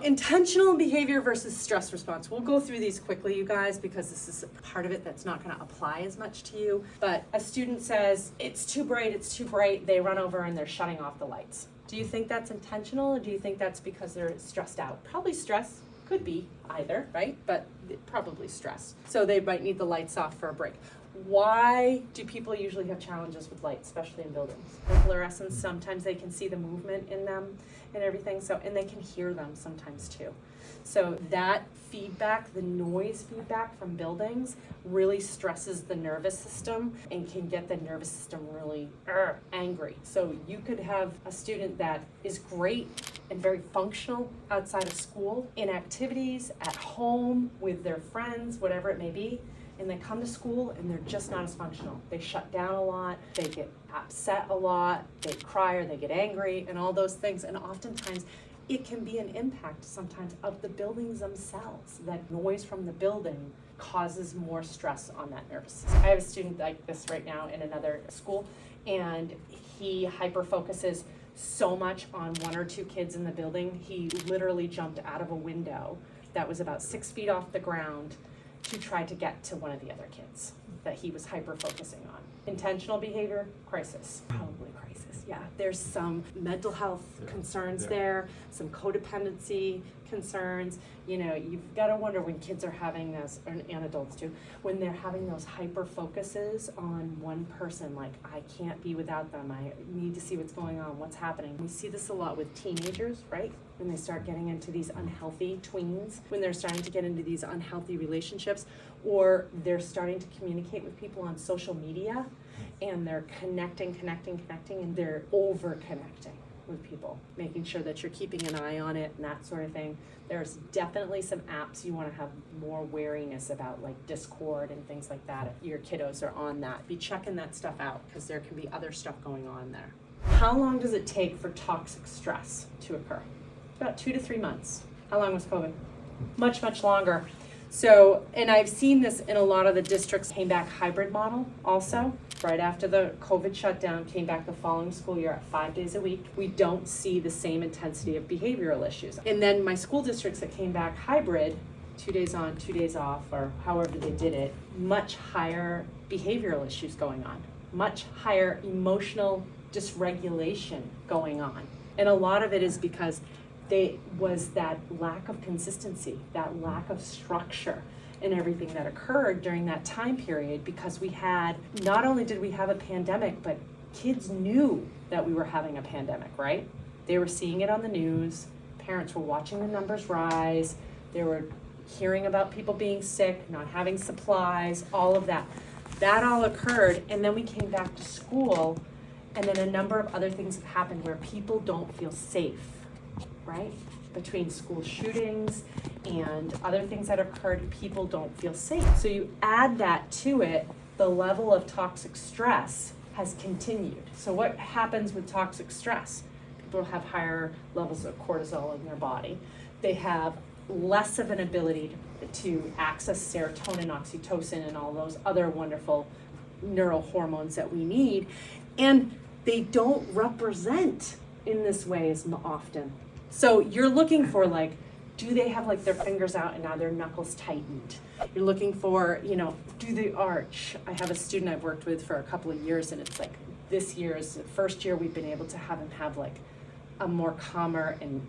intentional behavior versus stress response. We'll go through these quickly, you guys, because this is a part of it that's not going to apply as much to you. But a student says, it's too bright, they run over and they're shutting off the lights. Do you think that's intentional, or do you think that's because they're stressed out? Probably stress. Could be either, right? But probably stress. So they might need the lights off for a break. Why do people usually have challenges with lights, especially in buildings? In fluorescents, sometimes they can see the movement in them and everything, so, and they can hear them sometimes too. So that feedback, the noise feedback from buildings, really stresses the nervous system and can get the nervous system really angry. So you could have a student that is great and very functional outside of school, in activities, at home, with their friends, whatever it may be, and they come to school and they're just not as functional. They shut down a lot, they get upset a lot, they cry or they get angry and all those things. And oftentimes it can be an impact sometimes of the buildings themselves. That noise from the building causes more stress on that nervous system. I have a student like this right now in another school, and he hyper-focuses so much on one or two kids in the building. He literally jumped out of a window that was about 6 feet off the ground to try to get to one of the other kids that he was hyper-focusing on. Intentional behavior, crisis. Probably crisis, yeah. There's some mental health concerns there, some codependency concerns. You know, you've got to wonder when kids are having this, and adults too, when they're having those hyper-focuses on one person, like, I can't be without them, I need to see what's going on, what's happening. We see this a lot with teenagers, right? When they start getting into these unhealthy tweens, when they're starting to get into these unhealthy relationships, or they're starting to communicate with people on social media, and they're connecting, and they're over-connecting with people, making sure that you're keeping an eye on it and that sort of thing. There's definitely some apps you want to have more wariness about, like Discord and things like that. If your kiddos are on that, be checking that stuff out, because there can be other stuff going on there. How long does it take for toxic stress to occur? About 2 to 3 months. How long was COVID? Much, much longer. So, and I've seen this in a lot of the districts. Came back hybrid model also, right after the COVID shutdown, came back the following school year at 5 days a week. We don't see the same intensity of behavioral issues. And then my school districts that came back hybrid, 2 days on, 2 days off, or however they did it, much higher behavioral issues going on, much higher emotional dysregulation going on. And a lot of it is because was that lack of consistency, that lack of structure in everything that occurred during that time period, because we had, not only did we have a pandemic, but kids knew that we were having a pandemic, right? They were seeing it on the news, parents were watching the numbers rise, they were hearing about people being sick, not having supplies, all of that. That all occurred, and then we came back to school, and then a number of other things have happened where people don't feel safe, right? Between school shootings and other things that occurred, people don't feel safe. So you add that to it, the level of toxic stress has continued. So what happens with toxic stress? People have higher levels of cortisol in their body. They have less of an ability to access serotonin, oxytocin, and all those other wonderful neurohormones that we need. And they don't represent in this way as often. So you're looking for, like, do they have like their fingers out and now their knuckles tightened? You're looking for, you know, do they arch? I have a student I've worked with for a couple of years, and it's like this year is the first year we've been able to have him have like a more calmer and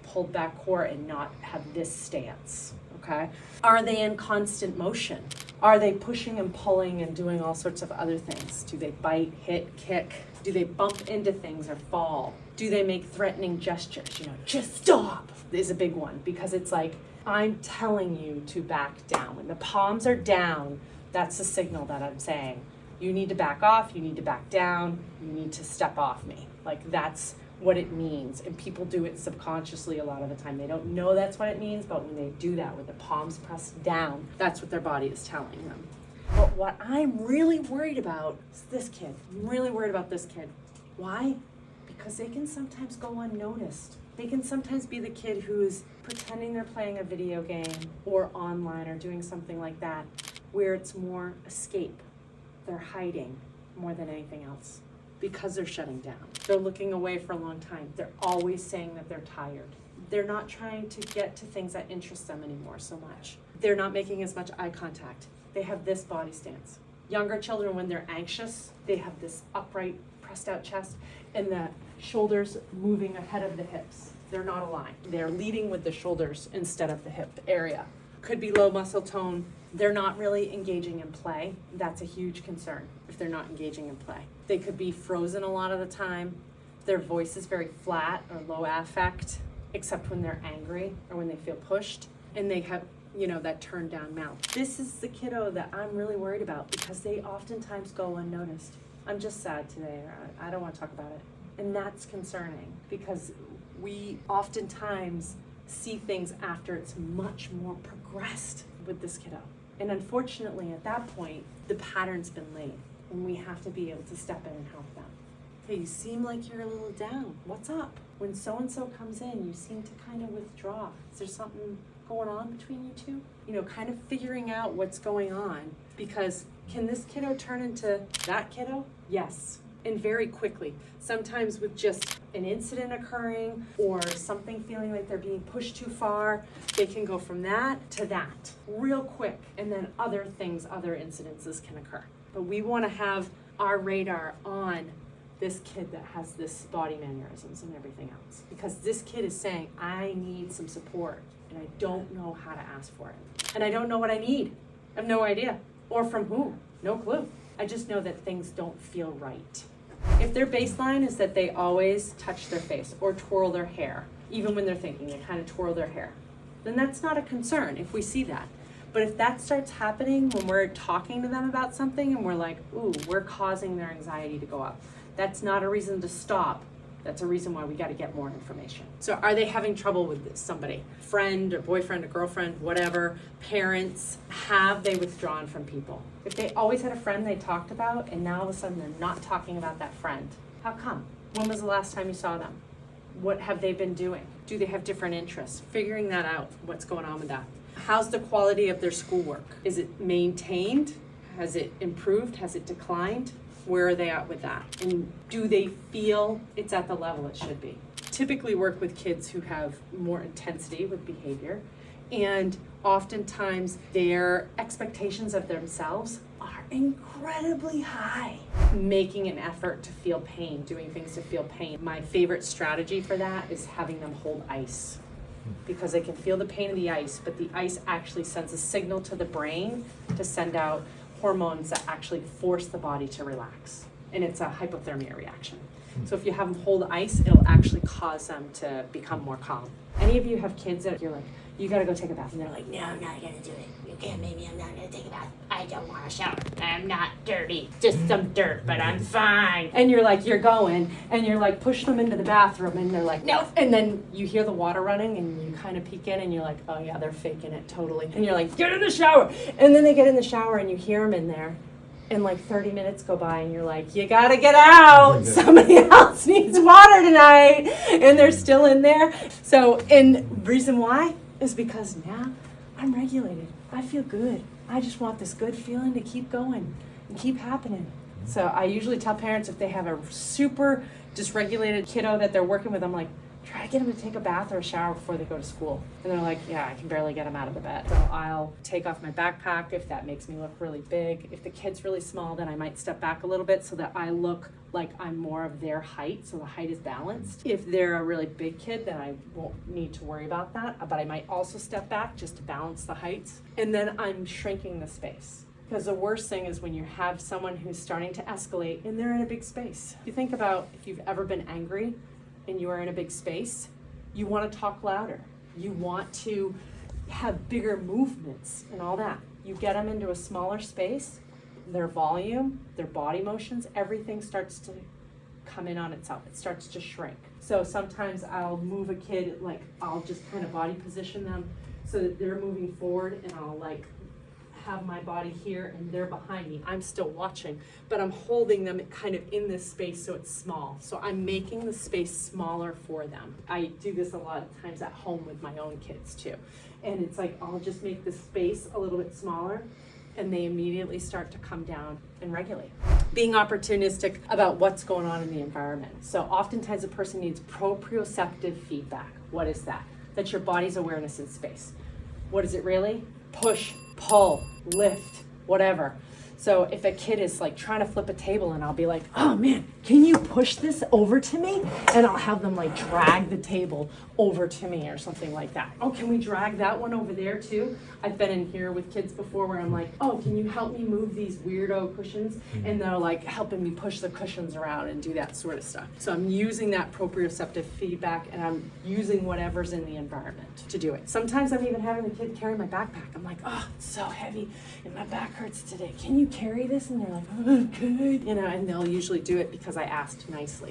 pulled back core and not have this stance, okay? Are they in constant motion? Are they pushing and pulling and doing all sorts of other things? Do they bite, hit, kick? Do they bump into things or fall? Do they make threatening gestures? You know, just stop is a big one, because it's like, I'm telling you to back down. When the palms are down, that's the signal that I'm saying, you need to back off, you need to back down, you need to step off me. Like, that's what it means. And people do it subconsciously a lot of the time. They don't know that's what it means, but when they do that with the palms pressed down, that's what their body is telling them. But what I'm really worried about is this kid. I'm really worried about this kid. Why? Because they can sometimes go unnoticed. They can sometimes be the kid who's pretending they're playing a video game or online or doing something like that, where it's more escape. They're hiding more than anything else because they're shutting down. They're looking away for a long time. They're always saying that they're tired. They're not trying to get to things that interest them anymore so much. They're not making as much eye contact. They have this body stance. Younger children, when they're anxious, they have this upright, pressed out chest and the shoulders moving ahead of the hips. They're not aligned. They're leading with the shoulders instead of the hip area. Could be low muscle tone. They're not really engaging in play. That's a huge concern if they're not engaging in play. They could be frozen a lot of the time. Their voice is very flat or low affect, except when they're angry or when they feel pushed. And they have, that turned down mouth. This is the kiddo that I'm really worried about because they oftentimes go unnoticed. I'm just sad today, or I don't want to talk about it. And that's concerning because we oftentimes see things after it's much more progressed with this kiddo. And unfortunately, at that point, the pattern's been laid and we have to be able to step in and help them. Hey, you seem like you're a little down. What's up? When so-and-so comes in, you seem to kind of withdraw. Is there something going on between you two? Kind of figuring out what's going on, because can this kiddo turn into that kiddo? Yes, and very quickly. Sometimes with just an incident occurring or something feeling like they're being pushed too far, they can go from that to that real quick, and then other incidences can occur. But we want to have our radar on this kid that has this body mannerisms and everything else, because this kid is saying, I need some support and I don't know how to ask for it, and I don't know what I need. I have no idea, or from whom, no clue. I just know that things don't feel right. If their baseline is that they always touch their face or twirl their hair, even when they're thinking, they kind of twirl their hair, then that's not a concern if we see that. But if that starts happening when we're talking to them about something and we're like, ooh, we're causing their anxiety to go up, that's not a reason to stop. That's a reason why we got to get more information. So are they having trouble with somebody? Friend or boyfriend or girlfriend, whatever, parents, have they withdrawn from people? If they always had a friend they talked about and now all of a sudden they're not talking about that friend, how come? When was the last time you saw them? What have they been doing? Do they have different interests? Figuring that out, what's going on with that. How's the quality of their schoolwork? Is it maintained? Has it improved? Has it declined? Where are they at with that? And do they feel it's at the level it should be? Typically work with kids who have more intensity with behavior, and oftentimes their expectations of themselves are incredibly high. Making an effort to feel pain, doing things to feel pain. My favorite strategy for that is having them hold ice, because they can feel the pain of the ice, but the ice actually sends a signal to the brain to send out hormones that actually force the body to relax. And it's a hypothermia reaction. So if you have them hold ice, it'll actually cause them to become more calm. Any of you have kids that you're like, you gotta go take a bath, and they're like, no, I'm not gonna do it. You can't make me, I'm not gonna take a bath. I don't wanna shower. I'm not dirty. Just some dirt, but I'm fine. And you're like, you're going, and you're like, push them into the bathroom, and they're like, nope. And then you hear the water running, and you kind of peek in, and you're like, oh yeah, they're faking it totally. And you're like, get in the shower. And then they get in the shower, and you hear them in there. And like 30 minutes go by and you're like, you gotta get out. Somebody else needs water tonight. And they're still in there. So, and reason why is because now I'm regulated. I feel good. I just want this good feeling to keep going and keep happening. So I usually tell parents, if they have a super dysregulated kiddo that they're working with, I'm like, try to get them to take a bath or a shower before they go to school. And they're like, yeah, I can barely get them out of the bed. So I'll take off my backpack if that makes me look really big. If the kid's really small, then I might step back a little bit so that I look like I'm more of their height, so the height is balanced. If they're a really big kid, then I won't need to worry about that, but I might also step back just to balance the heights. And then I'm shrinking the space. Because the worst thing is when you have someone who's starting to escalate and they're in a big space. You think about if you've ever been angry and you are in a big space, you want to talk louder. You want to have bigger movements and all that. You get them into a smaller space, their volume, their body motions, everything starts to come in on itself. It starts to shrink. So sometimes I'll move a kid, like I'll just kind of body position them so that they're moving forward, and I'll like have my body here and they're behind me. I'm still watching, but I'm holding them kind of in this space so it's small. So I'm making the space smaller for them. I do this a lot of times at home with my own kids too. And it's like, I'll just make the space a little bit smaller and they immediately start to come down and regulate. Being opportunistic about what's going on in the environment. So oftentimes a person needs proprioceptive feedback. What is that? That's your body's awareness in space. What is it really? Push, pull, lift, whatever. So if a kid is like trying to flip a table and I'll be like, oh man, can you push this over to me? And I'll have them like drag the table over to me or something like that. Oh, can we drag that one over there too? I've been in here with kids before where I'm like, oh, can you help me move these weirdo cushions? And they're like helping me push the cushions around and do that sort of stuff. So I'm using that proprioceptive feedback and I'm using whatever's in the environment to do it. Sometimes I'm even having the kid carry my backpack. I'm like, oh, it's so heavy and my back hurts today. Can you carry this? And they're like, okay, and they'll usually do it because I asked nicely.